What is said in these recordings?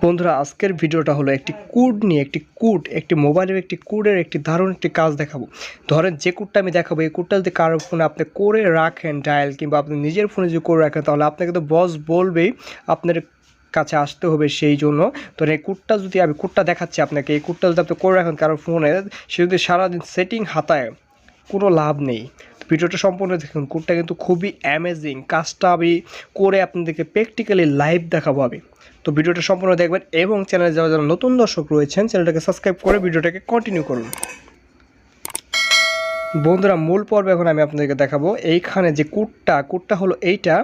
বন্ধুরা আজকের ভিডিওটা হলো একটি কোড নিয়ে একটি মোবাইলের একটি কোডের একটি দারুণ একটি কাজ দেখাবো। ধরেন যে কোডটা আমি দেখাবো এই কোডটা যদি কারোর ফোনে আপনি করে রাখেন ডায়াল কিংবা আপনি নিজের ফোনে যদি করে রাখেন তাহলে আপনাকে তো বস বলবেই আপনার কাছে আসতে হবে। সেই জন্য তো এই কোডটা যদি আমি কোডটা দেখাচ্ছি আপনাকে, এই কোডটা যদি আপনি করে রাখেন কারোর ফোনে, সে যদি সারাদিন সেটিং হাতায় কোনো লাভ নেই। ভিডিওটা সম্পূর্ণ দেখুন, কোডটা কিন্তু খুবই অ্যামেজিং। কাজটা আমি করে আপনাদেরকে প্র্যাকটিক্যালি লাইভ দেখাবো আমি। তো ভিডিওটা সম্পূর্ণ দেখবেন এবং চ্যানেলে যারা নতুন দর্শক রয়েছেন চ্যানেলটাকে সাবস্ক্রাইব করে ভিডিওটাকে কন্টিনিউ করুন। বন্ধুরা মূল পর্বে এখন আমি আপনাদেরকে দেখাবো। এইখানে যে কোডটা হলো এইটা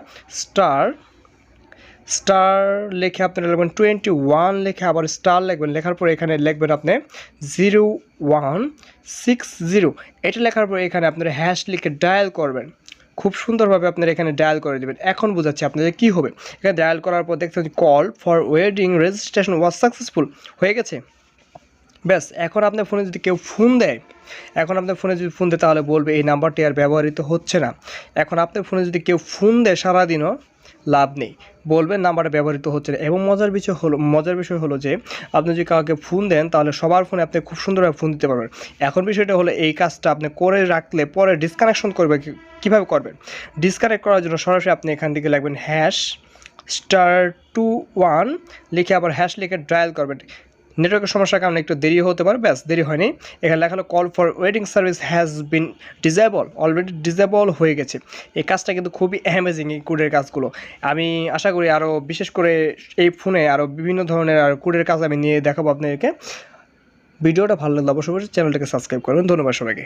স্টার লিখে আপনারা লিখবেন 21 লিখে আবার স্টার লিখবেন, লেখার পর এখানে লিখবেন আপনি 0160। এটা লেখার পর এখানে আপনারা হ্যাশ লিখে ডায়াল করবেন। খুব সুন্দরভাবে আপনারা এখানে ডায়াল করে দেবেন। এখন বোঝাচ্ছি আপনাদের কী হবে। এখানে ডায়াল করার পর দেখতে call for wedding registration was successful হয়ে গেছে। ব্যাস, এখন আপনার ফোনে যদি কেউ ফোন দেয়, তাহলে বলবে এই নাম্বারটি আর ব্যবহৃত হচ্ছে না। এখন আপনার ফোনে যদি কেউ ফোন দেয় সারাদিনও লাভ নেই, বলবেন নাম্বারটা ব্যবহৃত হচ্ছে না। এবং মজার বিষয় হলো যে আপনি যদি কাউকে ফোন দেন তাহলে সবার ফোনে আপনি খুব সুন্দরভাবে ফোন দিতে পারবেন। এখন বিষয়টা হলো এই কাজটা আপনি করে রাখলে পরে ডিসকানেকশন করবে কীভাবে করবেন। ডিসকানেক্ট করার জন্য সরাসরি আপনি এখান থেকে লিখবেন #*21 লিখে আবার হ্যাশ লিখে ডায়াল করবেন। নেটওয়ার্কের সমস্যার কারণে একটু দেরি হতে পারে, ব্যাস দেরি হয়নি। এখানে লেখা হলো call for waiting service has been disable, already disable হয়ে গেছে। এই কাজটা কিন্তু খুবই অ্যামেজিং, এই কোডের কাজগুলো। আমি আশা করি আরও বিশেষ করে এই ফোনে আরও বিভিন্ন ধরনের আর কোডের কাজ আমি নিয়ে দেখাবো আপনাদেরকে। ভিডিওটা ভালো লাগলে অবশ্যই চ্যানেলটাকে সাবস্ক্রাইব করবেন। ধন্যবাদ সবাইকে।